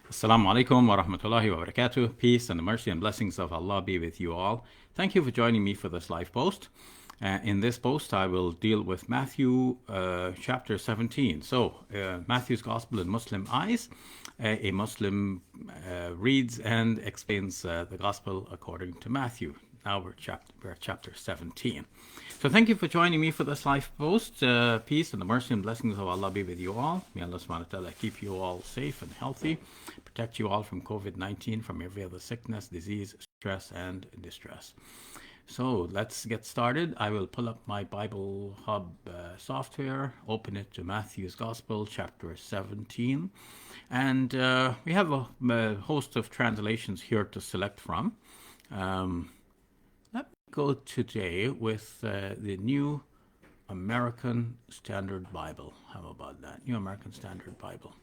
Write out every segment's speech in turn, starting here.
Assalamu alaikum wa rahmatullahi wa barakatuh. Peace and the mercy and blessings of Allah be with you all. Thank you for joining me for this live post. In this post, I will deal with Matthew chapter 17. Matthew's Gospel in Muslim eyes. A Muslim reads and explains the Gospel according to Matthew. Now we're at chapter 17. So thank you for joining me for this live post. Peace and the mercy and blessings of Allah be with you all. May Allah subhanahu wa ta'ala keep you all safe and healthy, protect you all from COVID-19, from every other sickness, disease, stress, and distress. So let's get started. I will pull up my Bible Hub software, open it to Matthew's Gospel, chapter 17. And we have a host of translations here to select from. Let me go today with the New American Standard Bible. How about that? New American Standard Bible.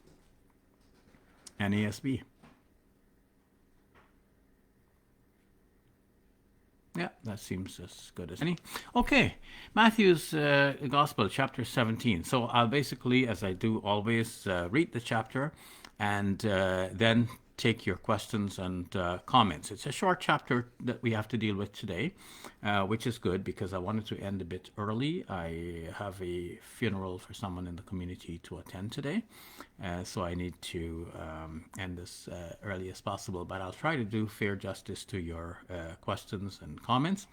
NASB. Yeah, that seems as good as any. Okay, Matthew's Gospel, chapter 17. So I'll basically, as I do always, read the chapter and then take your questions and comments. It's a short chapter that we have to deal with today, which is good because I wanted to end a bit early. I have a funeral for someone in the community to attend today, so I need to end this early as possible. But I'll try to do fair justice to your questions and comments.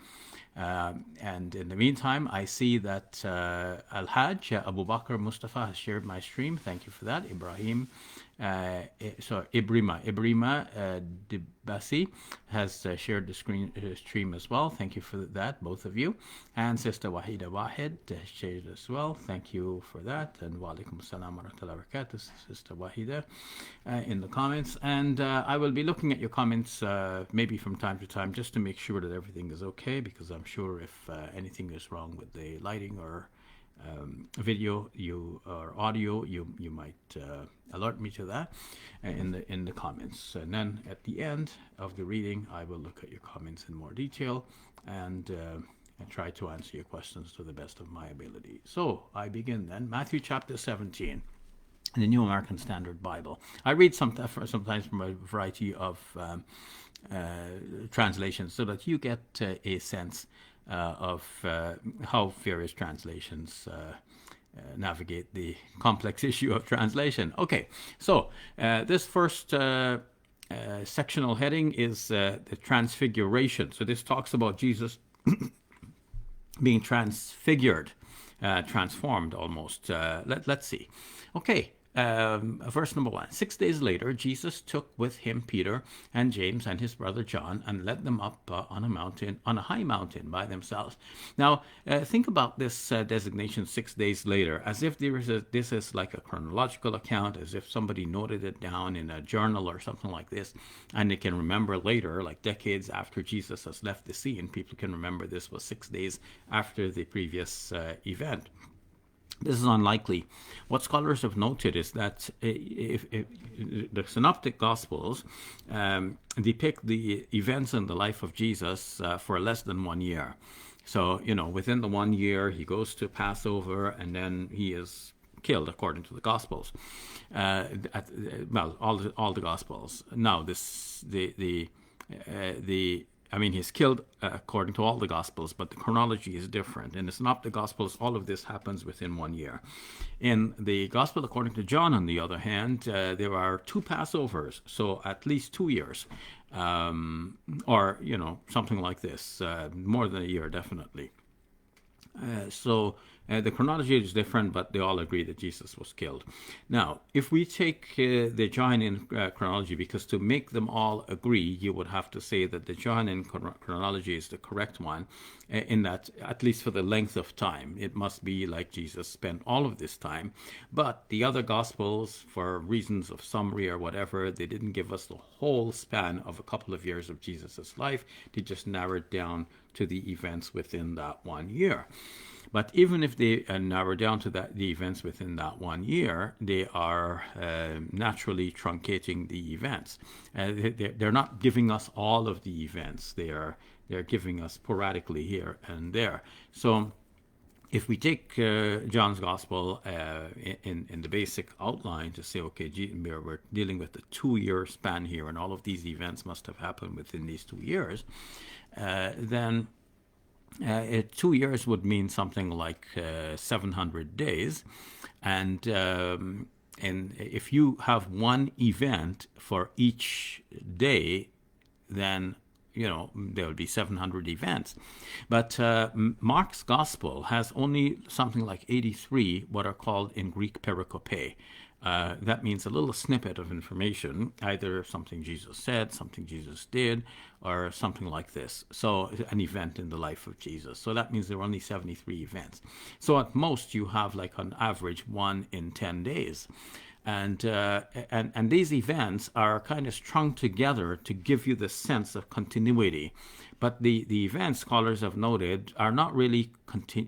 And in the meantime, I see that Al-Hajj Abu Bakr Mustafa has shared my stream. Thank you for that. Ibrima Dibasi has shared the stream as well. Thank you for that, both of you. And Sister Wahida Wahed shared as well. Thank you for that. And wa alaikum assalam wa rahmatullahi wa barakatuh, Sister Wahida, in the comments. And I will be looking at your comments maybe from time to time just to make sure that everything is okay, because I'm sure if anything is wrong with the lighting or video or audio, you might alert me to that in the comments. And then at the end of the reading, I will look at your comments in more detail and try to answer your questions to the best of my ability. So I begin then. Matthew chapter 17. In the New American Standard Bible. I read sometimes from a variety of translations so that you get a sense of how various translations navigate the complex issue of translation. Okay, so this first sectional heading is the Transfiguration. So this talks about Jesus being transfigured, transformed almost. Let's see. Okay. Verse number 1. 6 days later, Jesus took with him Peter and James and his brother John and led them up on a high mountain by themselves. Now, think about this designation 6 days later, as if this is like a chronological account, as if somebody noted it down in a journal or something like this, and they can remember later, like decades after Jesus has left the scene, people can remember this was 6 days after the previous event. This is unlikely. What scholars have noted is that if the Synoptic Gospels depict the events in the life of Jesus for less than 1 year. So, within the 1 year, he goes to Passover and then he is killed, according to the Gospels. All the Gospels. Now, he's killed according to all the Gospels, but the chronology is different. In the Synoptic Gospels, all of this happens within 1 year. In the Gospel according to John, on the other hand, there are 2 Passovers, so at least 2 years, or something like this, more than a year, definitely. The chronology is different, but they all agree that Jesus was killed. Now, if we take the Johannine chronology, because to make them all agree, you would have to say that the Johannine chronology is the correct one, in that, at least for the length of time, it must be like Jesus spent all of this time. But the other Gospels, for reasons of summary or whatever, they didn't give us the whole span of a couple of years of Jesus' life. They just narrowed down to the events within that 1 year. But even if they narrow down to the events within that 1 year, they are naturally truncating the events. They're not giving us all of the events. They're giving us sporadically here and there. So if we take John's Gospel in the basic outline to say, okay, we're dealing with a 2-year span here, and all of these events must have happened within these 2 years, then 2 years would mean something like 700 days, and if you have one event for each day, then there will be 700 events. But Mark's gospel has only something like 83 what are called in Greek pericope. That means a little snippet of information, either something Jesus said, something Jesus did, or something like this. So an event in the life of Jesus. So that means there are only 73 events. So at most you have like on average 1 in 10 days. And these events are kind of strung together to give you the sense of continuity. But the events, scholars have noted, are not really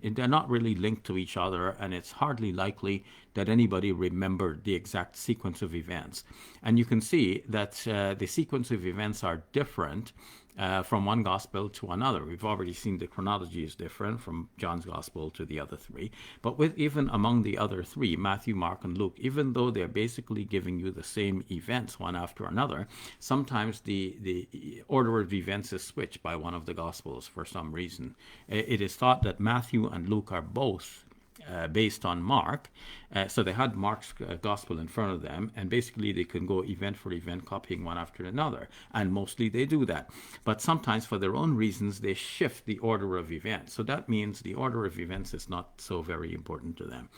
they're not really linked to each other, and it's hardly likely that anybody remembered the exact sequence of events. And you can see that the sequence of events are different from one gospel to another. We've already seen the chronology is different from John's gospel to the other 3. But even among the other 3, Matthew, Mark, and Luke, even though they're basically giving you the same events one after another, sometimes the order of events is switched by one of the gospels for some reason. It is thought that Matthew and Luke are both based on Mark. So they had Mark's gospel in front of them, and basically they can go event for event, copying one after another. And mostly they do that. But sometimes for their own reasons, they shift the order of events. So that means the order of events is not so very important to them.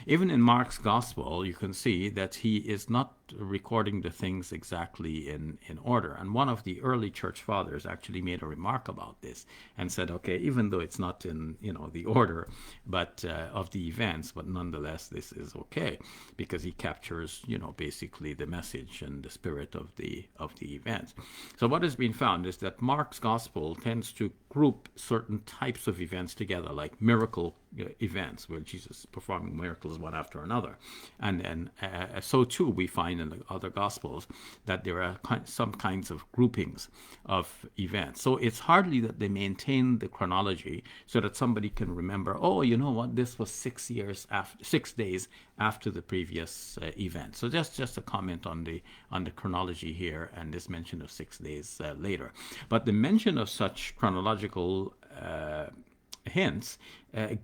Even in Mark's gospel, you can see that he is not recording the things exactly in order. And one of the early church fathers actually made a remark about this and said, okay, even though it's not in the order but of the events, but nonetheless this is okay, because he captures basically the message and the spirit of the events. So what has been found is that Mark's gospel tends to group certain types of events together, like miracle events where Jesus is performing miracles one after another. And then so too we find in the other gospels that there are some kinds of groupings of events. So it's hardly that they maintain the chronology so that somebody can remember, oh, you know what, this was 6 days after the previous event. So that's just a comment on the chronology here, and this mention of 6 days later. But the mention of such chronological hints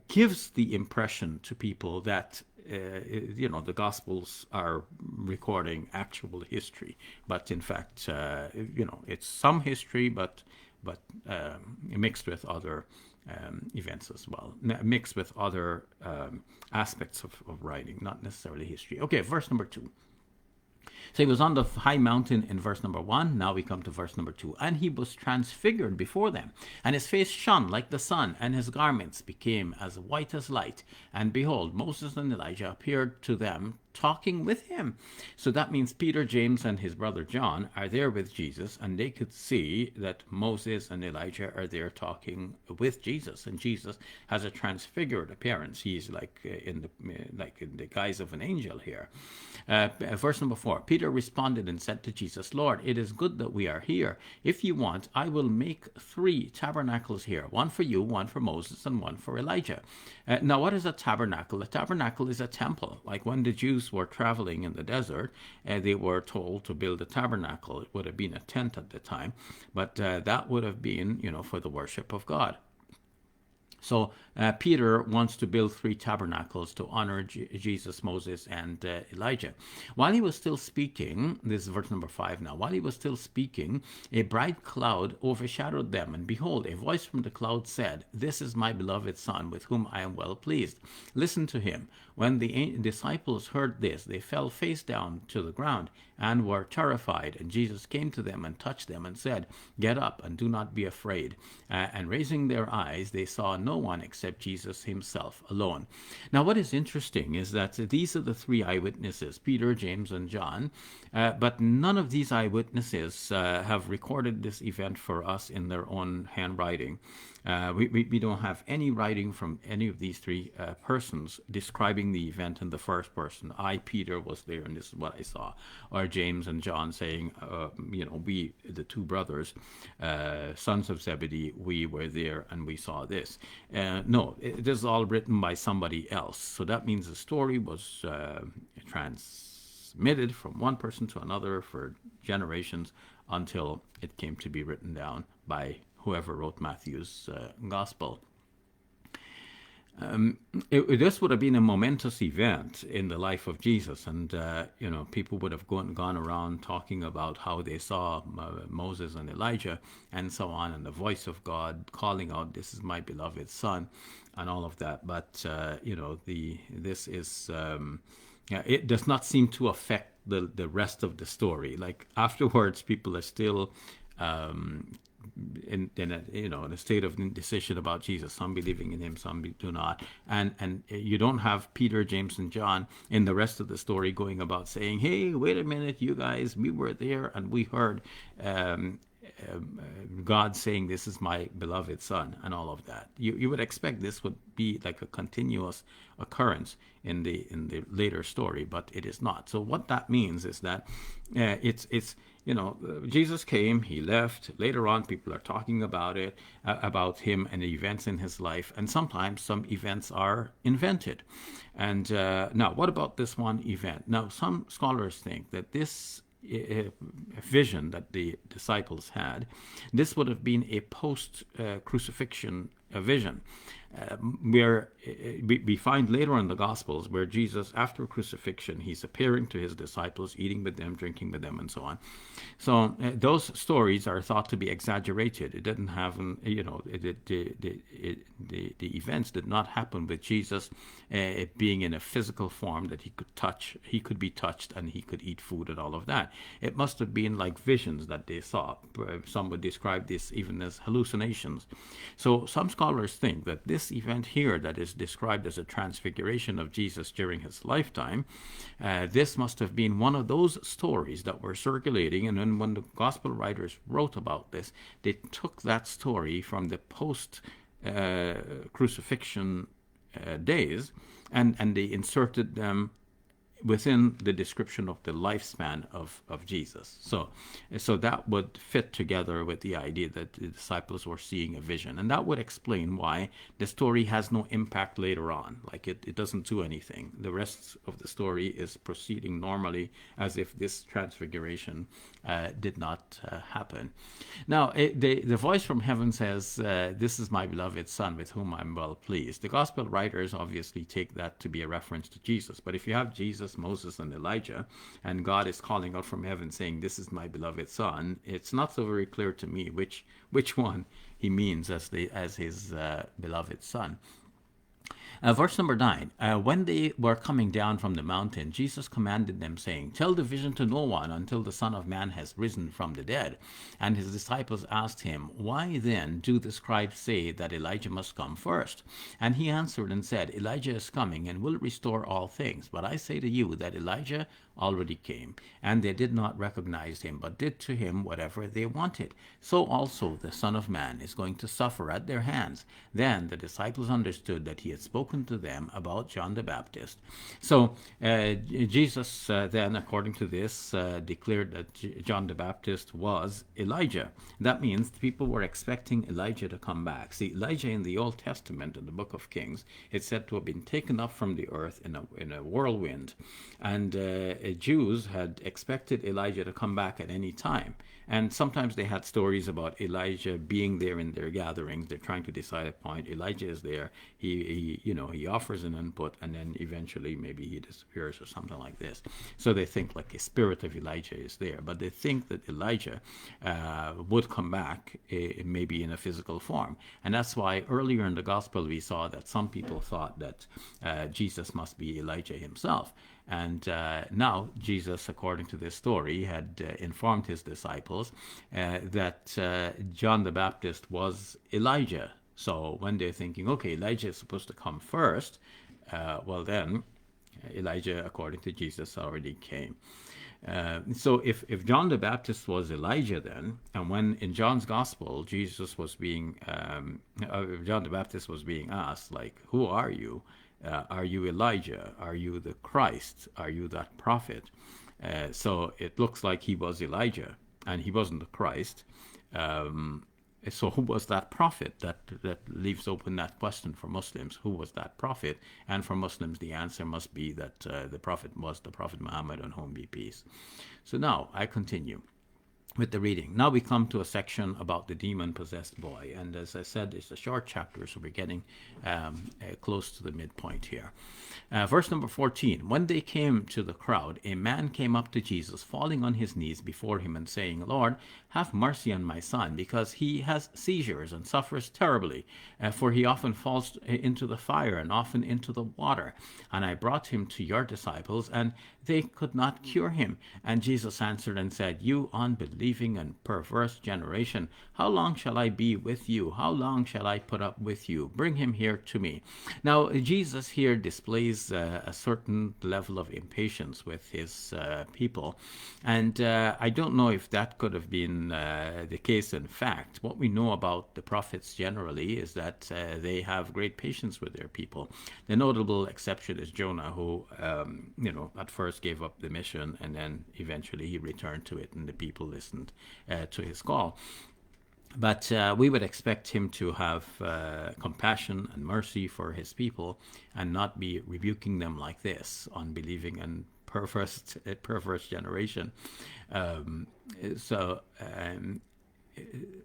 gives the impression to people that the Gospels are recording actual history, but in fact, it's some history, but mixed with other events as well, mixed with other aspects of writing, not necessarily history. Okay, verse number 2. So he was on the high mountain in verse number 1. Now we come to verse number 2. And he was transfigured before them, and his face shone like the sun, and his garments became as white as light. And behold, Moses and Elijah appeared to them, talking with him. So that means Peter, James, and his brother John are there with Jesus, and they could see that Moses and Elijah are there talking with Jesus, and Jesus has a transfigured appearance. He's like in the guise of an angel here. Verse number 4. Peter responded and said to Jesus, Lord, it is good that we are here. If you want, I will make 3 tabernacles here, one for you, one for Moses, and one for Elijah. Now, what is a tabernacle? A tabernacle is a temple. Like when the Jews were traveling in the desert, they were told to build a tabernacle. It would have been a tent at the time, but that would have been, for the worship of God. So Peter wants to build 3 tabernacles to honor Jesus, Moses, and Elijah. While he was still speaking, this is verse number 5 now, while he was still speaking, a bright cloud overshadowed them, and behold, a voice from the cloud said, This is my beloved Son, with whom I am well pleased. Listen to him. When the disciples heard this, they fell face down to the ground and were terrified. And Jesus came to them and touched them and said, Get up and do not be afraid. And raising their eyes, they saw no one except Jesus himself alone. Now, what is interesting is that these are the 3 eyewitnesses, Peter, James, and John, but none of these eyewitnesses have recorded this event for us in their own handwriting. We don't have any writing from any of these three persons describing the event in the first person. I, Peter, was there, and this is what I saw. Or James and John saying, we, the two brothers, sons of Zebedee, we were there and we saw this. No, this is all written by somebody else. So that means the story was transmitted from one person to another for generations until it came to be written down by whoever wrote Matthew's gospel. This would have been a momentous event in the life of Jesus, and people would have gone around talking about how they saw Moses and Elijah and so on, and the voice of God calling out, "This is my beloved Son," and all of that. But this is it does not seem to affect the rest of the story. Like afterwards, people are still in a state of indecision about Jesus. Some believing in him, some do not. And you don't have Peter, James, and John in the rest of the story going about saying, "Hey, wait a minute, you guys, we were there and we heard God saying, 'This is my beloved Son,' and all of that." You would expect this would be like a continuous occurrence in the later story, but it is not. So what that means is that Jesus came, he left. Later on, people are talking about it, about him and the events in his life, and sometimes some events are invented. And now, what about this one event? Now, some scholars think that this vision that the disciples had, this would have been a post-crucifixion vision, where we find later in the Gospels where Jesus, after crucifixion, he's appearing to his disciples, eating with them, drinking with them, and so on. So those stories are thought to be exaggerated. It didn't happen, the events did not happen with Jesus being in a physical form that he could touch, he could be touched, and he could eat food and all of that. It must have been like visions that they saw. Some would describe this even as hallucinations. So some scholars think that this event here that is described as a transfiguration of Jesus during his lifetime, this must have been one of those stories that were circulating, and then when the gospel writers wrote about this, they took that story from the post-crucifixion days, and they inserted them within the description of the lifespan of Jesus. So that would fit together with the idea that the disciples were seeing a vision. And that would explain why the story has no impact later on. Like it doesn't do anything. The rest of the story is proceeding normally as if this transfiguration did not happen. Now, the voice from heaven says, "This is my beloved Son with whom I'm well pleased." The gospel writers obviously take that to be a reference to Jesus. But if you have Jesus, Moses, and Elijah, and God is calling out from heaven saying, "This is my beloved Son," it's not so very clear to me which one he means as his beloved Son. Verse number 9, when they were coming down from the mountain, Jesus commanded them, saying, "Tell the vision to no one until the Son of Man has risen from the dead." And his disciples asked him, "Why then do the scribes say that Elijah must come first?" And he answered and said, "Elijah is coming and will restore all things. But I say to you that Elijah already came, and they did not recognize him, but did to him whatever they wanted. So also the Son of Man is going to suffer at their hands." Then the disciples understood that he had spoken to them about John the Baptist. So Jesus then, according to this, declared that John the Baptist was Elijah. That means people were expecting Elijah to come back. See, Elijah in the Old Testament, in the book of Kings, it's said to have been taken up from the earth in a whirlwind. And Jews had expected Elijah to come back at any time. And sometimes they had stories about Elijah being there in their gatherings. They're trying to decide a point. Elijah is there. He offers an input, and then eventually maybe he disappears or something like this. So they think like a spirit of Elijah is there. But they think that Elijah would come back maybe in a physical form. And that's why earlier in the gospel we saw that some people thought that Jesus must be Elijah himself. And now Jesus, according to this story, had informed his disciples that John the Baptist was Elijah. So when they're thinking, okay, Elijah is supposed to come first, well then, Elijah, according to Jesus, already came. So if John the Baptist was Elijah then, and when in John's gospel Jesus was being John the Baptist was being asked, like, who are you? Are you Elijah? Are you the Christ? Are you that prophet? So it looks like he was Elijah, and he wasn't the Christ. Um, so who was that prophet? That leaves open that question for Muslims. Who was that prophet? And for Muslims, the answer must be that the prophet was the Prophet Muhammad, on whom be peace. So now I continue with the reading. Now we come to a section about the demon-possessed boy. And as I said, it's a short chapter, so we're getting close to the midpoint here. Verse number 14. When they came to the crowd, a man came up to Jesus, falling on his knees before him and saying, Lord, have mercy on my son, because he has seizures and suffers terribly. For he often falls into the fire and often into the water. And I brought him to your disciples, and they could not cure him. And Jesus answered and said, You unbelieving and perverse generation, how long shall I be with you? How long shall I put up with you? Bring him here to me. Now, Jesus here displays a certain level of impatience with his people. And I don't know if that could have been the case in fact. What we know about the prophets generally is that they have great patience with their people. The notable exception is Jonah, who, at first gave up the mission, and then eventually he returned to it, and the people listened to his call. But we would expect him to have compassion and mercy for his people, and not be rebuking them like this, unbelieving and perverse generation. So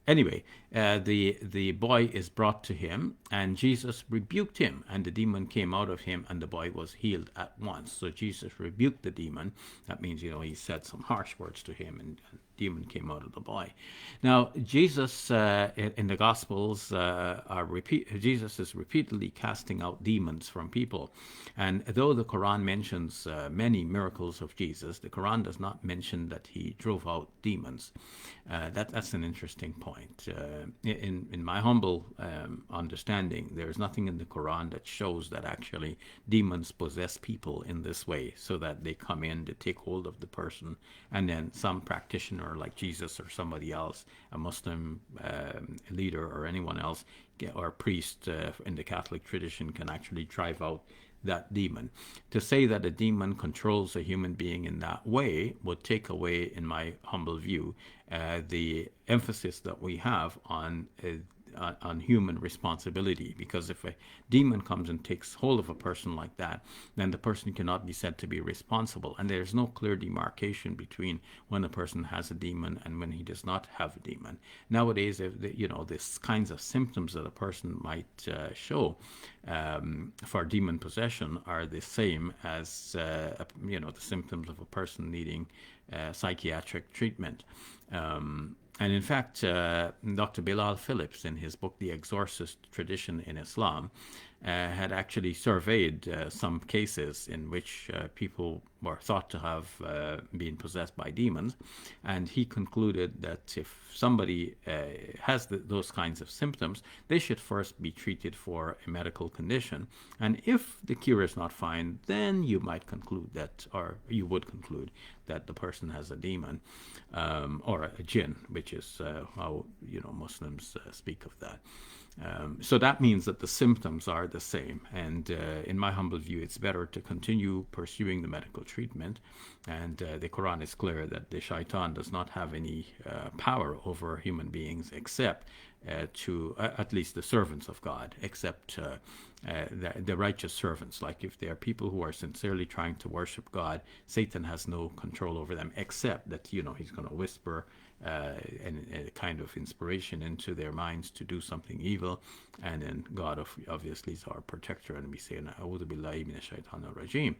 anyway, the boy is brought to him, and Jesus rebuked him, and the demon came out of him, and the boy was healed at once. So Jesus rebuked the demon. That means, he said some harsh words to him, and the demon came out of the boy. Now, Jesus in the Gospels Jesus is repeatedly casting out demons from people, and though the Quran mentions many miracles of Jesus, the Quran does not mention that he drove out demons. That's an interesting point. In my humble understanding, there's nothing in the Quran that shows that actually demons possess people in this way, so that they come in, they take hold of the person, and then some practitioner like Jesus or somebody else, a Muslim leader or anyone else, or priest in the Catholic tradition, can actually drive out that demon. To say that a demon controls a human being in that way would take away, in my humble view, the emphasis that we have on human responsibility. Because if a demon comes and takes hold of a person like that, then the person cannot be said to be responsible. And there's no clear demarcation between when a person has a demon and when he does not have a demon. Nowadays, these kinds of symptoms that a person might show for demon possession are the same as the symptoms of a person needing psychiatric treatment. And in fact, Dr. Bilal Phillips, in his book, The Exorcist Tradition in Islam, had actually surveyed some cases in which people were thought to have been possessed by demons. And he concluded that if somebody has those kinds of symptoms, they should first be treated for a medical condition. And if the cure is not found, then you might conclude that, or you would conclude that the person has a demon or a jinn, which is how Muslims speak of that. So that means that the symptoms are the same. And in my humble view, it's better to continue pursuing the medical treatment. And the Quran is clear that the shaitan does not have any power over human beings, except to at least the servants of God, except the righteous servants. Like if they are people who are sincerely trying to worship God, Satan has no control over them, except that he's going to whisper and a kind of inspiration into their minds to do something evil, and then God obviously is our protector, and we say A'udhu billahi minash shaitanir rajim.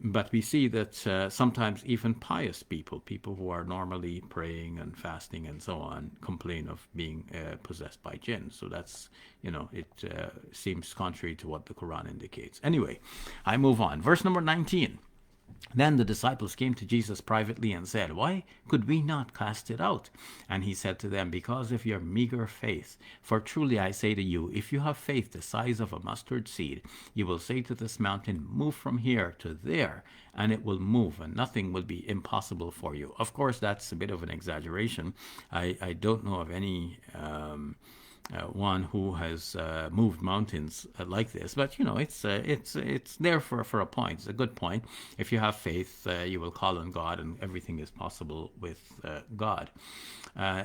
But we see that sometimes even pious people who are normally praying and fasting and so on, complain of being possessed by jinn. So that's it seems contrary to what the Quran indicates. Anyway, I move on. Verse number 19. Then the disciples came to Jesus privately and said, "Why could we not cast it out?" And he said to them, "Because of your meager faith. For truly I say to you, if you have faith the size of a mustard seed, you will say to this mountain, 'Move from here to there,' and it will move, and nothing will be impossible for you." Of course, that's a bit of an exaggeration. I don't know of any one who has moved mountains like this. But it's there for a point. It's a good point. If you have faith, you will call on God, and everything is possible with God.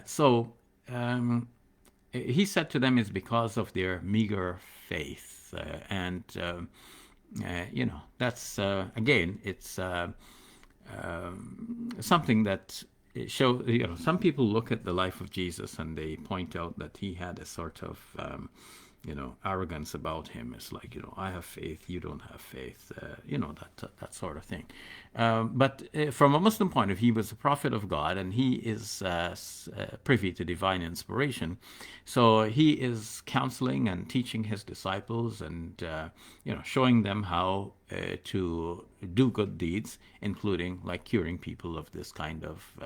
So he said to them, it's because of their meager faith, and that's again, it's something that it show. Some people look at the life of Jesus and they point out that he had a sort of arrogance about him. It's like, I have faith, you don't have faith, that sort of thing. But from a Muslim point of view, he was a prophet of God, and he is privy to divine inspiration. So he is counseling and teaching his disciples, and showing them how to do good deeds, including like curing people of this kind of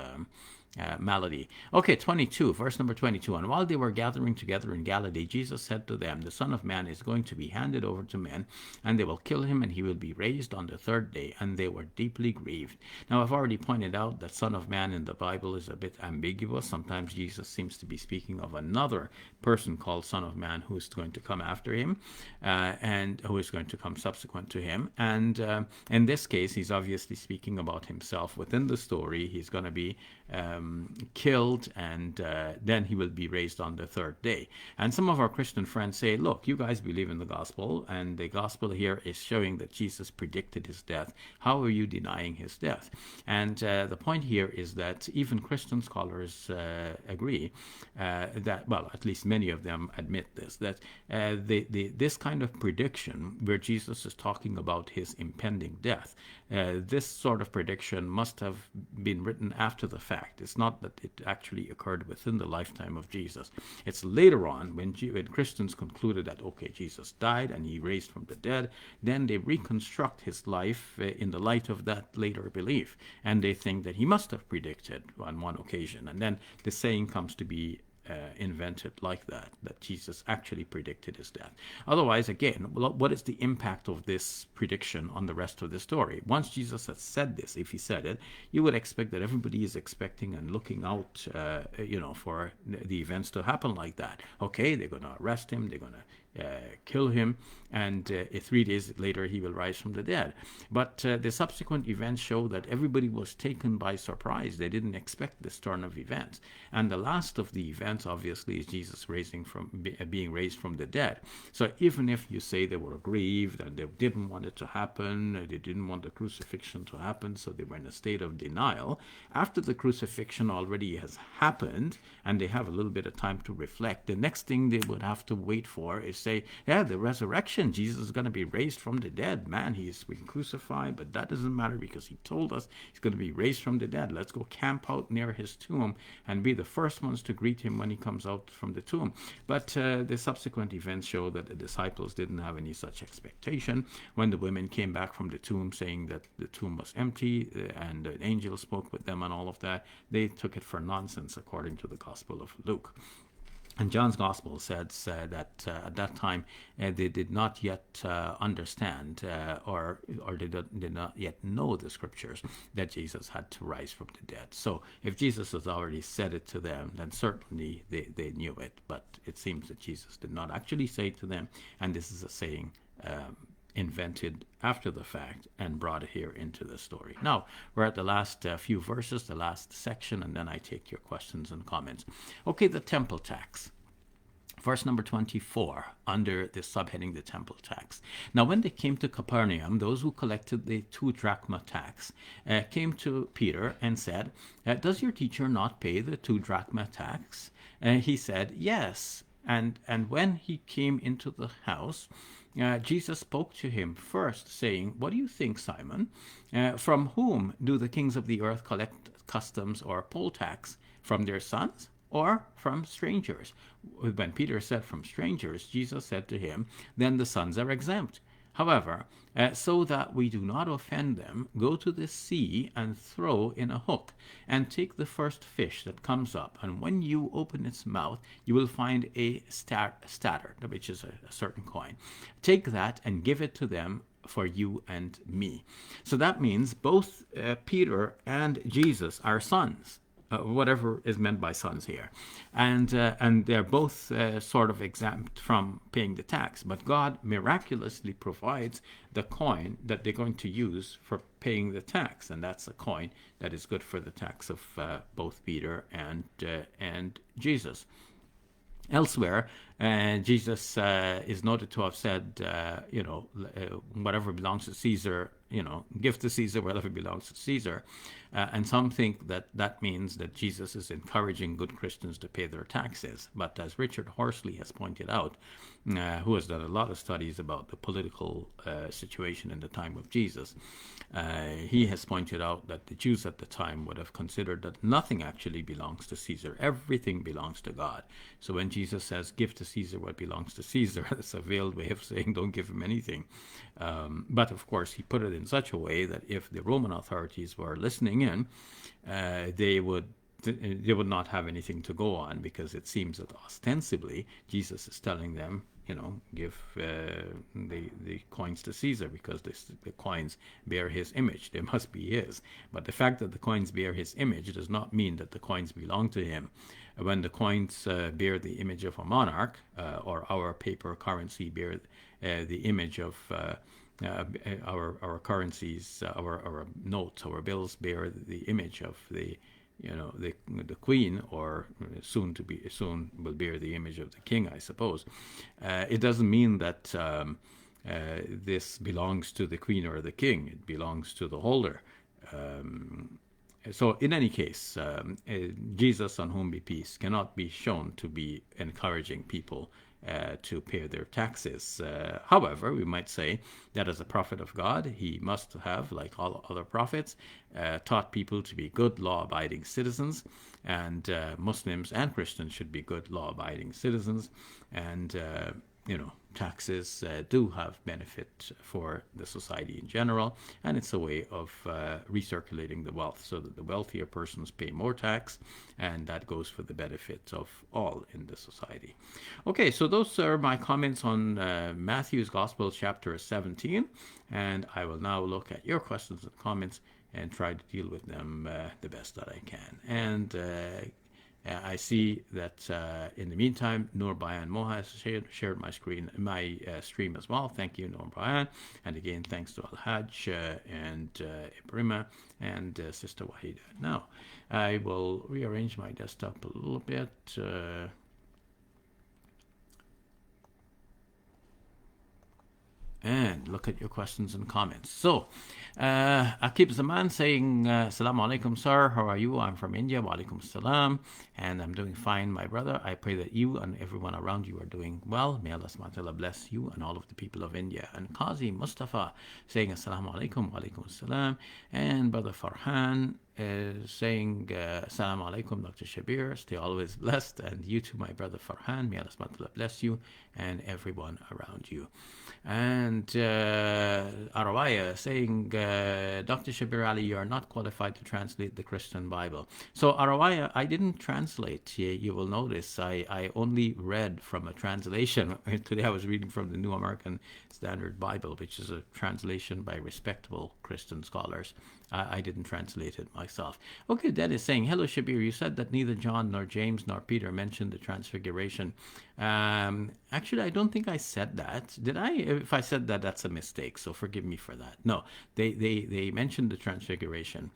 malady. Okay, 22, verse number 22. And while they were gathering together in Galilee, Jesus said to them, "The Son of Man is going to be handed over to men, and they will kill him, and he will be raised on the third day." And they were deeply grieved. Now, I've already pointed out that Son of Man in the Bible is a bit ambiguous. Sometimes Jesus seems to be speaking of another person called Son of Man who is going to come after him, and who is going to come subsequent to him. And in this case, he's obviously speaking about himself within the story. He's going to be killed, and then he will be raised on the third day. And some of our Christian friends say, look, you guys believe in the gospel, and the gospel here is showing that Jesus predicted his death. How are you denying his death? And the point here is that even Christian scholars agree that, well, at least many of them admit this, that this kind of prediction where Jesus is talking about his impending death, this sort of prediction must have been written after the fact. It's not that it actually occurred within the lifetime of Jesus. It's later on when Christians concluded that, okay, Jesus died and he raised from the dead, then they reconstruct his life in the light of that later belief. And they think that he must have predicted on one occasion. And then the saying comes to be invented like that Jesus actually predicted his death. Otherwise, again, what is the impact of this prediction on the rest of the story? Once Jesus had said this, if he said it, you would expect that everybody is expecting and looking out, for the events to happen like that. Okay, they're going to arrest him, they're going to kill him, and 3 days later he will rise from the dead. But the subsequent events show that everybody was taken by surprise. They didn't expect this turn of events. And the last of the events, obviously, is Jesus being raised from the dead. So even if you say they were grieved and they didn't want it to happen, they didn't want the crucifixion to happen, so they were in a state of denial, after the crucifixion already has happened and they have a little bit of time to reflect, the next thing they would have to wait for is say, yeah, the resurrection, Jesus is going to be raised from the dead. Man, he's been crucified, but that doesn't matter because he told us he's going to be raised from the dead. Let's go camp out near his tomb and be the first ones to greet him when he comes out from the tomb. But the subsequent events show that the disciples didn't have any such expectation. When the women came back from the tomb saying that the tomb was empty and the angel spoke with them and all of that, they took it for nonsense according to the Gospel of Luke. And John's Gospel says that at that time they did not yet understand or they did not yet know the scriptures that Jesus had to rise from the dead. So if Jesus has already said it to them, then certainly they knew it. But it seems that Jesus did not actually say it to them, and this is a saying invented after the fact and brought here into the story. Now, we're at the last few verses, the last section, and then I take your questions and comments. Okay, the temple tax. Verse number 24, under the subheading, the temple tax. Now, when they came to Capernaum, those who collected the 2 drachma tax came to Peter and said, "Does your teacher not pay the 2 drachma tax?" He said, "Yes." And when he came into the house, Jesus spoke to him first, saying, "What do you think, Simon? From whom do the kings of the earth collect customs or poll tax? From their sons or from strangers?" When Peter said from strangers, Jesus said to him, "Then the sons are exempt." However, so that we do not offend them, go to the sea and throw in a hook, and take the first fish that comes up. And when you open its mouth, you will find a stater, which is a certain coin. Take that and give it to them for you and me. So that means both Peter and Jesus are sons. Whatever is meant by sons here, and they're both sort of exempt from paying the tax. But God miraculously provides the coin that they're going to use for paying the tax, and that's a coin that is good for the tax of both Peter and Jesus. Elsewhere, Jesus is noted to have said, whatever belongs to Caesar, give to Caesar whatever belongs to Caesar. And some think that that means that Jesus is encouraging good Christians to pay their taxes. But as Richard Horsley has pointed out, who has done a lot of studies about the political situation in the time of Jesus, he has pointed out that the Jews at the time would have considered that nothing actually belongs to Caesar. Everything belongs to God. So when Jesus says, give to Caesar what belongs to Caesar, that's a veiled way of saying don't give him anything. But of course, he put it in such a way that if the Roman authorities were listening in, they would not have anything to go on, because it seems that ostensibly Jesus is telling them, give the coins to Caesar, because the coins bear his image. They must be his. But the fact that the coins bear his image does not mean that the coins belong to him. When the coins bear the image of a monarch, or our paper currency bear the image of our currencies, our notes, our bills bear the image of the queen, or soon will bear the image of the king, I suppose. It doesn't mean that this belongs to the queen or the king. It belongs to the holder. So in any case, Jesus, on whom be peace, cannot be shown to be encouraging people to pay their taxes. However, we might say that as a prophet of God, he must have, like all other prophets, taught people to be good law-abiding citizens, and Muslims and Christians should be good law-abiding citizens, and taxes do have benefit for the society in general, and it's a way of recirculating the wealth so that the wealthier persons pay more tax, and that goes for the benefit of all in the society. Okay, so those are my comments on Matthew's Gospel, chapter 17, and I will now look at your questions and comments and try to deal with them the best that I can. And I see that in the meantime, Noor Bayan Moha has shared my stream as well. Thank you, Noor Bayan. And again, thanks to Al-Hajj and Ibrima and Sister Wahida. Now, I will rearrange my desktop a little bit. And look at your questions and comments. So, Akib Zaman saying, Assalamu alaikum, sir. How are you? I'm from India. Wa alaikum salam. And I'm doing fine, my brother. I pray that you and everyone around you are doing well. May Allah subhanahu wa ta'ala bless you and all of the people of India. And Qazi Mustafa saying, Assalamu alaikum, wa alaikum salam. And Brother Farhan saying, Assalamu alaikum, Dr. Shabir. Stay always blessed. And you too, my brother Farhan. May Allah subhanahu wa ta'ala bless you and everyone around you. And Arawaya saying, Dr. Shabir Ali, you are not qualified to translate the Christian Bible. So Arawaya, I didn't translate. You will notice I only read from a translation. Today I was reading from the New American Standard Bible, which is a translation by respectable Christian scholars. I didn't translate it myself. Okay, Dad is saying, hello Shabir, you said that neither John nor James nor Peter mentioned the transfiguration. Actually, I don't think I said that. Did I? If I said that, that's a mistake, so forgive me for that. No, they mentioned the transfiguration.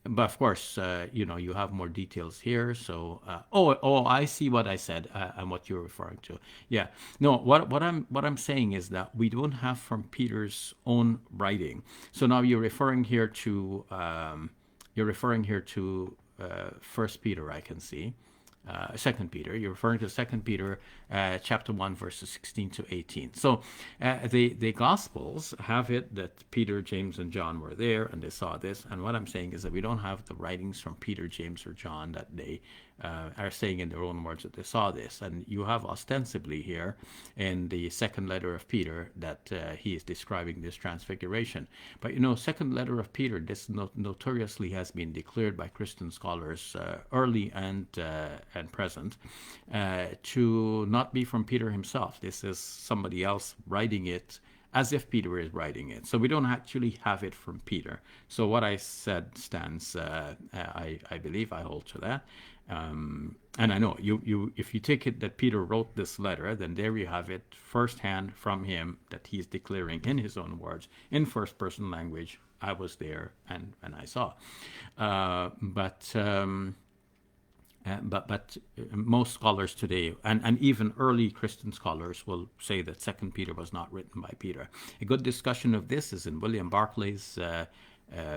But of course, you have more details here. So, I see what I said and what you're referring to. Yeah, no, what I'm saying is that we don't have from Peter's own writing. So now you're referring here to First Peter, I can see. Second Peter. You're referring to Second Peter, chapter 1, verses 16 to 18. So the Gospels have it that Peter, James, and John were there and they saw this. And what I'm saying is that we don't have the writings from Peter, James, or John that they are saying in their own words that they saw this. And you have ostensibly here in the second letter of Peter that he is describing this transfiguration. But second letter of Peter, this notoriously has been declared by Christian scholars early and present to not be from Peter himself. This is somebody else writing it as if Peter is writing it. So we don't actually have it from Peter. So what I said stands. I believe I hold to that. And I know you if you take it that Peter wrote this letter, then there you have it firsthand from him that he's declaring in his own words, in first person language, I was there and I saw. But most scholars today, and even early Christian scholars, will say that Second Peter was not written by Peter. A good discussion of this is in William Barclay's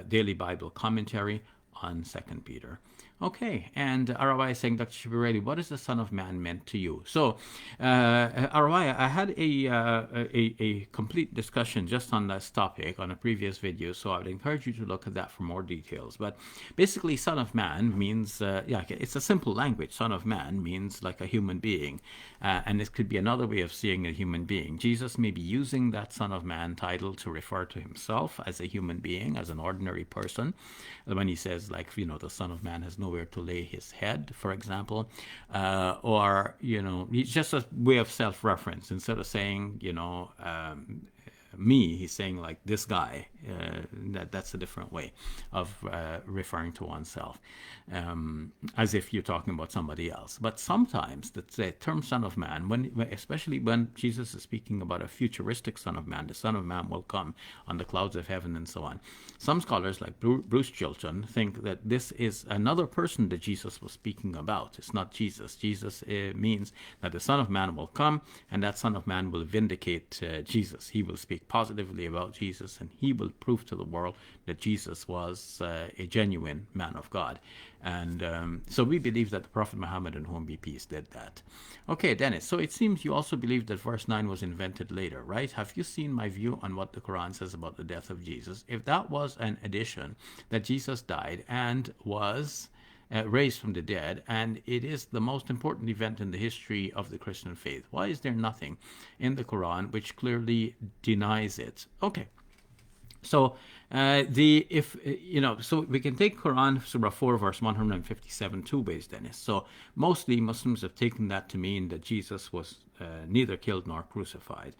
Daily Bible Commentary on Second Peter. Okay, and ROI is saying, Dr. Shabir, what is the Son of Man meant to you? So, ROI, I had a complete discussion just on this topic on a previous video, so I would encourage you to look at that for more details. But basically, Son of Man means, it's a simple language. Son of Man means like a human being, and this could be another way of seeing a human being. Jesus may be using that Son of Man title to refer to himself as a human being, as an ordinary person, when he says, like, the Son of Man has nowhere to lay his head, for example, or it's just a way of self-reference. Instead of saying me, he's saying like this guy. That's a different way of referring to oneself, as if you're talking about somebody else. But sometimes the term Son of Man, especially when Jesus is speaking about a futuristic Son of Man, the Son of Man will come on the clouds of heaven and so on. Some scholars like Bruce Chilton think that this is another person that Jesus was speaking about. It's not Jesus. Jesus means that the Son of Man will come, and that Son of Man will vindicate Jesus. He will speak positively about Jesus, and he will prove to the world that Jesus was a genuine man of God. And so we believe that the Prophet Muhammad, in whom be peace, did that. Okay, Dennis, so it seems you also believe that verse 9 was invented later, right? Have you seen my view on what the Quran says about the death of Jesus? If that was an addition, that Jesus died and was raised from the dead, and it is the most important event in the history of the Christian faith, why is there nothing in the Quran which clearly denies it? Okay. So so we can take Quran Surah 4 verse 157 two ways, Dennis. So mostly Muslims have taken that to mean that Jesus was neither killed nor crucified.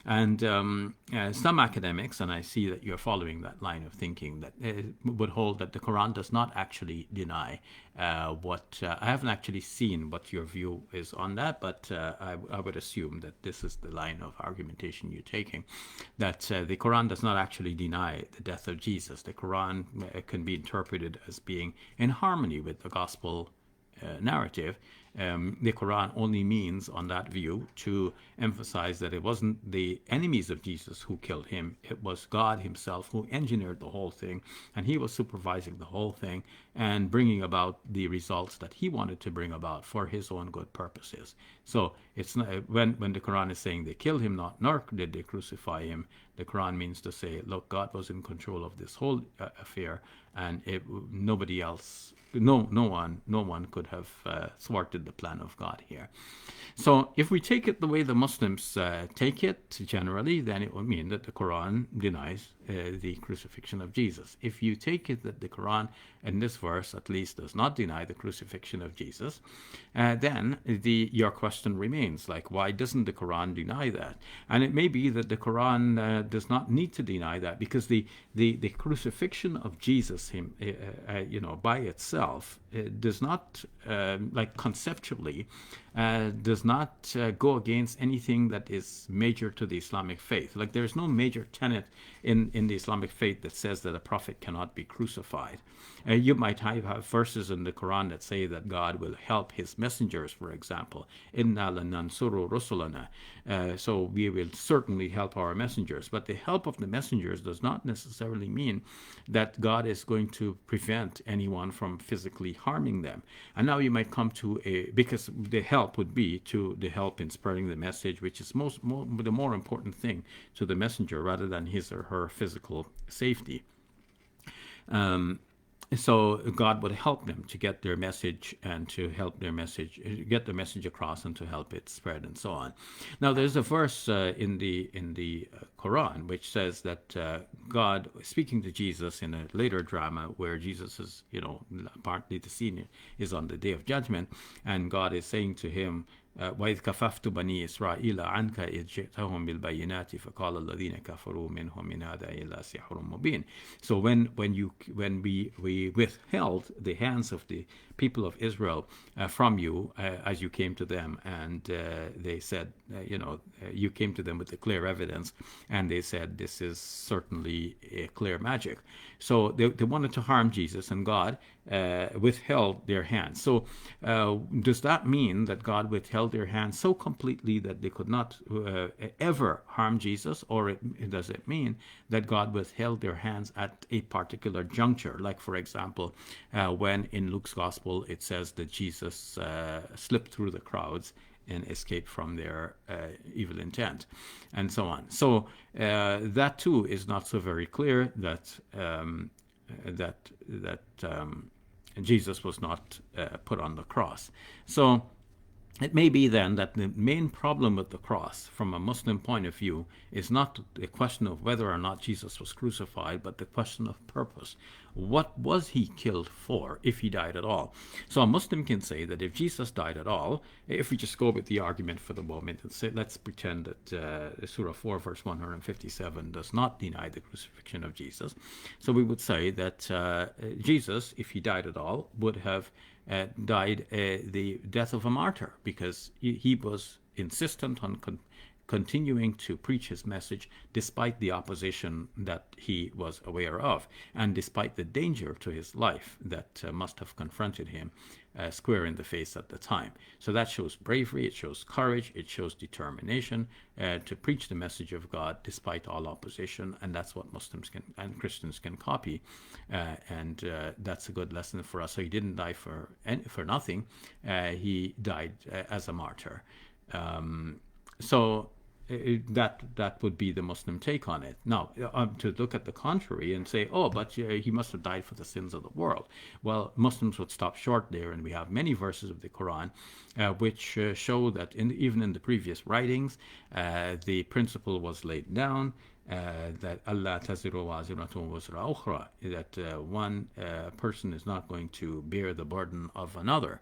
And some academics, and I see that you're following that line of thinking, that would hold that the Quran does not actually deny what I haven't actually seen what your view is on that, but I would assume that this is the line of argumentation you're taking, that the Quran does not actually deny the death of Jesus. The Quran can be interpreted as being in harmony with the gospel narrative. The Quran only means, on that view, to emphasize that it wasn't the enemies of Jesus who killed him. It was God himself who engineered the whole thing, and he was supervising the whole thing and bringing about the results that he wanted to bring about for his own good purposes. So it's not, when the Quran is saying they killed him, not nor did they crucify him, the Quran means to say, look, God was in control of this whole affair, and nobody else, no one could have thwarted the plan of God here. So if we take it the way the Muslims take it generally, then it would mean that the Quran denies the crucifixion of Jesus. If you take it that the Quran, in this verse at least, does not deny the crucifixion of Jesus, then your question remains, like, why doesn't the Quran deny that? And it may be that the Quran does not need to deny that, because the crucifixion of Jesus, by itself, does not, conceptually, does not go against anything that is major to the Islamic faith. Like, there's no major tenet in in the Islamic faith that says that a prophet cannot be crucified. You might have verses in the Quran that say that God will help his messengers, for example. Inna lanansuru rusulana. So we will certainly help our messengers. But the help of the messengers does not necessarily mean that God is going to prevent anyone from physically harming them. And now you might come to because the help would be to the help in spreading the message, which is the more important thing to the messenger rather than his or her physical safety. So God would help them to get their message and to help get their message across and to help it spread and so on. Now, there's a verse in the Quran which says that God, speaking to Jesus in a later drama where Jesus is, partly the scene is on the Day of Judgment, and God is saying to him, وَإِذْ كَفَفْتُ بَنِي إِسْرَائِيلَ عَنْكَ إِذْ جِئْتَهُمْ بِالْبَيِّنَاتِ فَقَالَ الَّذِينَ كَفَرُوا مِنْهُمْ إِنْ هَذَا إِلَّا سِحْرٌ مُبِينٌ. So when we withheld the hands of the people of Israel from you as you came to them, and they said, you came to them with the clear evidence, and they said this is certainly a clear magic. So they wanted to harm Jesus, and God withheld their hands. So does that mean that God withheld their hands so completely that they could not ever harm Jesus, or does it mean that God withheld their hands at a particular juncture? Like, for example, when in Luke's Gospel it says that Jesus slipped through the crowds and escaped from their evil intent, and so on. So that too is not so very clear that Jesus was not put on the cross. So it may be then that the main problem with the cross, from a Muslim point of view, is not the question of whether or not Jesus was crucified, but the question of purpose. What was he killed for, if he died at all? So a Muslim can say that if Jesus died at all, if we just go with the argument for the moment and say, let's pretend that Surah 4, verse 157 does not deny the crucifixion of Jesus. So we would say that Jesus, if he died at all, would have died the death of a martyr, because he was insistent on continuing to preach his message despite the opposition that he was aware of, and despite the danger to his life that must have confronted him square in the face at the time. So that shows bravery, it shows courage, it shows determination to preach the message of God despite all opposition, and that's what Muslims and Christians can copy, and that's a good lesson for us. So he didn't die for nothing. He died as a martyr. So that would be the Muslim take on it. Now, to look at the contrary and say, oh, but he must have died for the sins of the world. Well, Muslims would stop short there, and we have many verses of the Quran which show that even in the previous writings, the principle was laid down that Allah taziru waziratun wazra ukhra, that one person is not going to bear the burden of another.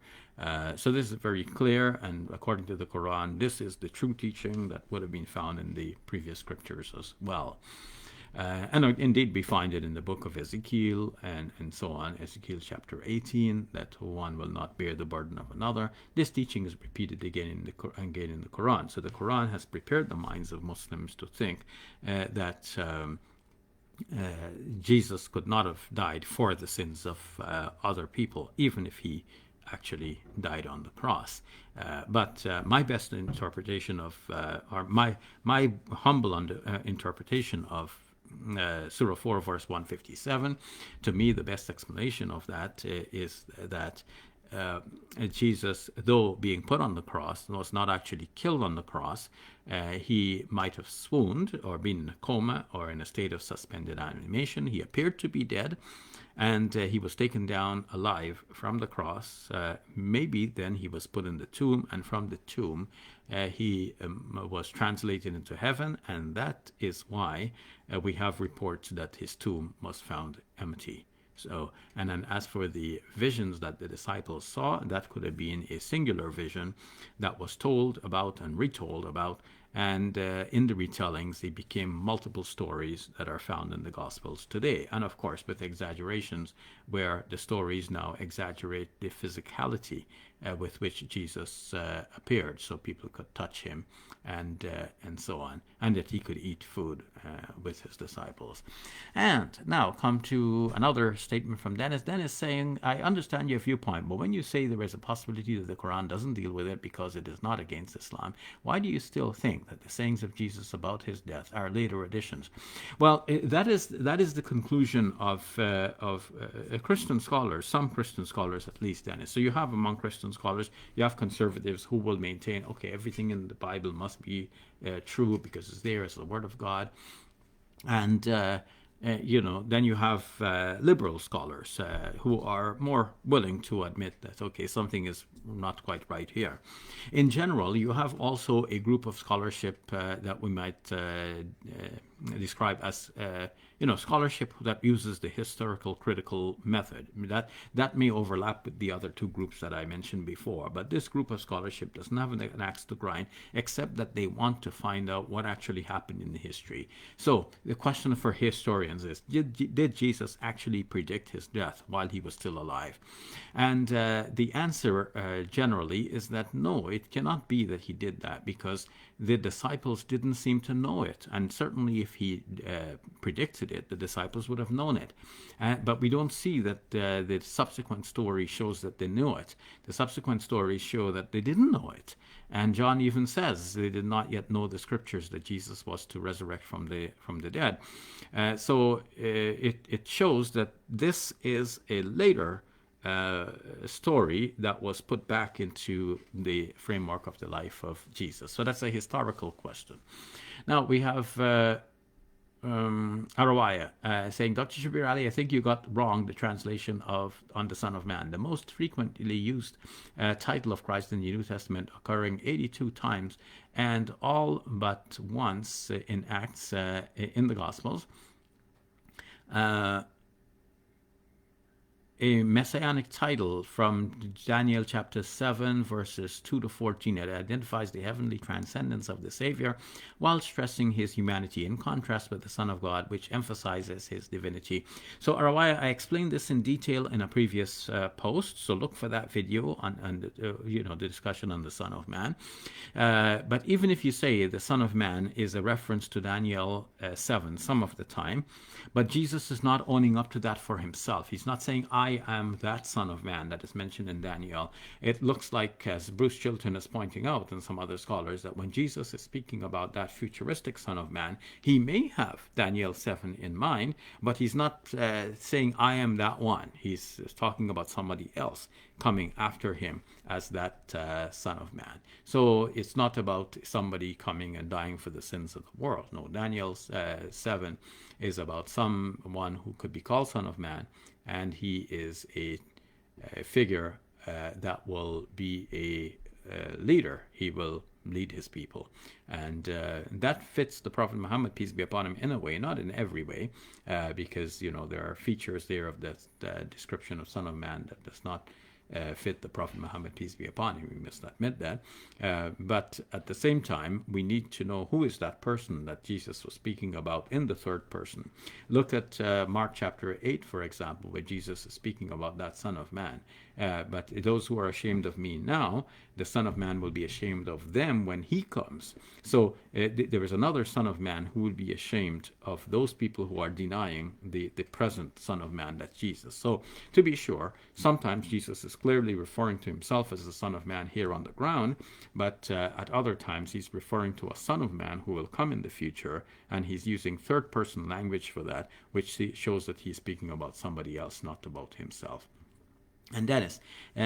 So this is very clear, and according to the Quran, this is the true teaching that would have been found in the previous scriptures as well. And indeed, we find it in the book of Ezekiel and so on, Ezekiel chapter 18, that one will not bear the burden of another. This teaching is repeated again in the Quran. So the Quran has prepared the minds of Muslims to think that Jesus could not have died for the sins of other people, even if he actually died on the cross. But my best interpretation of, or my humble interpretation of Surah 4, verse 157, to me the best explanation of that is that Jesus, though being put on the cross, was not actually killed on the cross. He might have swooned or been in a coma or in a state of suspended animation. He appeared to be dead, and he was taken down alive from the cross. Maybe then he was put in the tomb, and from the tomb he was translated into heaven, and that is why we have reports that his tomb was found empty. So, and then as for the visions that the disciples saw, that could have been a singular vision that was told about and retold about And in the retellings, they became multiple stories that are found in the Gospels today. And of course, with exaggerations, where the stories now exaggerate the physicality with which Jesus appeared, so people could touch him and so on, and that he could eat food with his disciples. And now come to another statement from Dennis. Dennis saying, I understand your viewpoint, but when you say there is a possibility that the Quran doesn't deal with it because it is not against Islam, why do you still think that the sayings of Jesus about his death are later additions? Well, that is the conclusion of Christian scholars, some Christian scholars at least, Dennis. So you have among Christian scholars, you have conservatives who will maintain, okay, everything in the Bible must be true because it's there as the Word of God. And then you have liberal scholars who are more willing to admit that, okay, something is not quite right here. In general, you have also a group of scholarship that we might describe as scholarship that uses the historical critical method. That may overlap with the other two groups that I mentioned before, but this group of scholarship doesn't have an axe to grind, except that they want to find out what actually happened in the history. So the question for historians is, did Jesus actually predict his death while he was still alive? And the answer generally is that no, it cannot be that he did that, because the disciples didn't seem to know it. And certainly if he predicted it, the disciples would have known it. But we don't see that the subsequent story shows that they knew it. The subsequent stories show that they didn't know it. And John even says they did not yet know the scriptures that Jesus was to resurrect from the dead. So it shows that this is a later story that was put back into the framework of the life of Jesus. So that's a historical question. Now we have Arawaya saying, Dr. Shabir Ali, I think you got wrong the translation on the Son of Man. The most frequently used title of Christ in the New Testament, occurring 82 times and all but once in Acts in the Gospels. A messianic title from Daniel chapter 7 verses 2 to 14. It identifies the heavenly transcendence of the Savior while stressing his humanity, in contrast with the Son of God, which emphasizes his divinity. So Arawaya, I explained this in detail in a previous post, so look for that video on the discussion on the Son of Man. But even if you say the Son of Man is a reference to Daniel 7 some of the time, but Jesus is not owning up to that for himself. He's not saying, I am that Son of Man that is mentioned in Daniel. It looks like, as Bruce Chilton is pointing out and some other scholars, that when Jesus is speaking about that futuristic Son of Man, he may have Daniel 7 in mind, but he's not saying, I am that one. He's talking about somebody else coming after him as that Son of Man. So it's not about somebody coming and dying for the sins of the world. No, Daniel 7 is about someone who could be called Son of Man, and he is a figure that will be a leader. He will lead his people. And that fits the Prophet Muhammad, peace be upon him, in a way, not in every way, because, there are features there of that description of Son of Man that does not fit the Prophet Muhammad, peace be upon him. We must admit that. But at the same time, we need to know who is that person that Jesus was speaking about in the third person. Look at Mark chapter 8, for example, where Jesus is speaking about that Son of Man. But those who are ashamed of me now, the Son of Man will be ashamed of them when he comes. So there is another Son of Man who will be ashamed of those people who are denying the present Son of Man, that's Jesus. So to be sure, sometimes Jesus is clearly referring to himself as the Son of Man here on the ground, but at other times he's referring to a Son of Man who will come in the future, and he's using third person language for that, which shows that he's speaking about somebody else, not about himself. And Dennis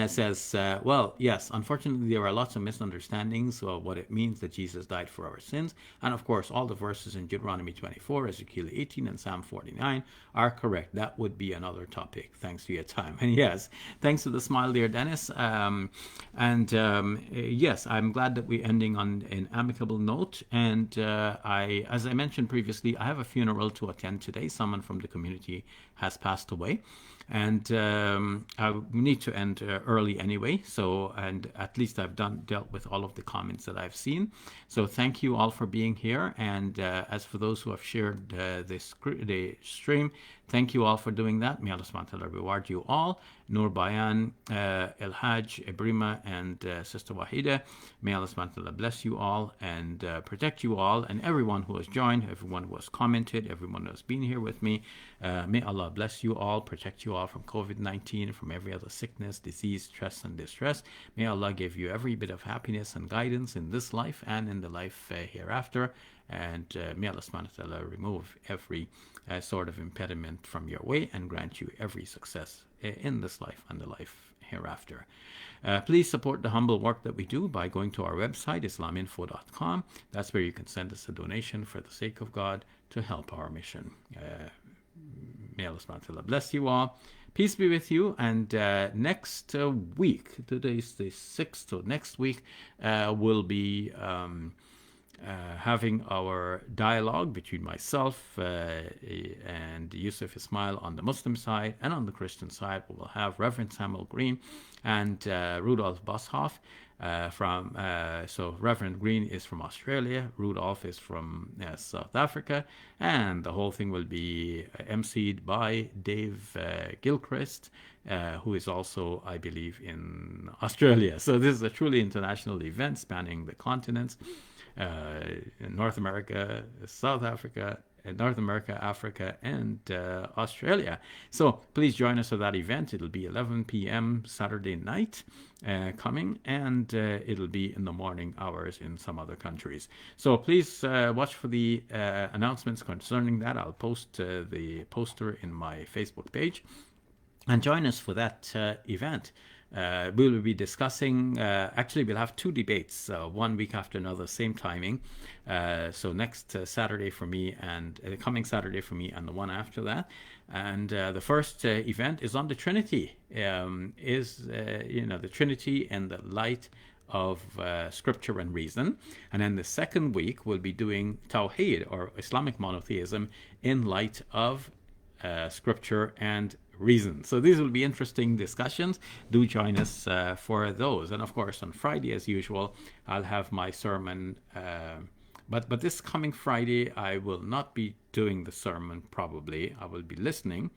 says, well, yes, unfortunately, there are lots of misunderstandings of what it means that Jesus died for our sins. And of course, all the verses in Deuteronomy 24, Ezekiel 18, and Psalm 49 are correct. That would be another topic. Thanks for your time. And yes, thanks for the smile there, Dennis. Yes, I'm glad that we're ending on an amicable note. And as I mentioned previously, I have a funeral to attend today. Someone from the community has passed away. And I need to end early anyway. So, and at least I've dealt with all of the comments that I've seen. So thank you all for being here. And as for those who have shared the stream, thank you all for doing that. May Allah subhanahu wa ta'ala reward you all. Nur Bayan, El Haj, Ibrima, and Sister Wahida. May Allah subhanahu wa ta'ala bless you all and protect you all and everyone who has joined, everyone who has commented, everyone who has been here with me. May Allah bless you all, protect you all from COVID-19, from every other sickness, disease, stress, and distress. May Allah give you every bit of happiness and guidance in this life and in the life hereafter. And may Allah subhanahu wa ta'ala remove every sort of impediment from your way and grant you every success in this life and the life hereafter. Please support the humble work that we do by going to our website, islaminfo.com. That's where you can send us a donation for the sake of God to help our mission. May Allah subhanahu wa ta'ala bless you all. Peace be with you. And next week, today's the 6th, so next week we'll be having our dialogue between myself and Yusuf Ismail on the Muslim side, and on the Christian side we will have Reverend Samuel Green and Rudolf Boshoff so Reverend Green is from Australia, Rudolf is from South Africa, and the whole thing will be emceed by Dave Gilchrist, who is also, I believe, in Australia. So this is a truly international event spanning the continents. In North America, South Africa, North America, Africa, and Australia. So please join us for that event. It'll be 11 p.m. Saturday night coming, and it'll be in the morning hours in some other countries. So please watch for the announcements concerning that. I'll post the poster in my Facebook page, and join us for that event. We will be discussing, actually we'll have two debates, one week after another, same timing. So next Saturday for me, and the coming Saturday for me, and the one after that. And the first event is on the Trinity, the Trinity in the light of scripture and reason. And then the second week we'll be doing Tawheed, or Islamic monotheism, in light of scripture and reason. So these will be interesting discussions. Do join us for those. And of course, on Friday, as usual, I'll have my sermon. But this coming Friday, I will not be doing the sermon, probably. I will be listening.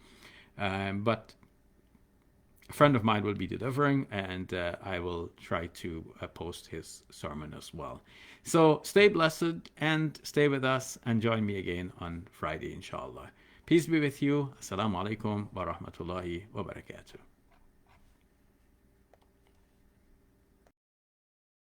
But a friend of mine will be delivering, and I will try to post his sermon as well. So stay blessed and stay with us, and join me again on Friday, inshallah. Peace be with you. Assalamu alaikum wa rahmatullahi wa barakatuh.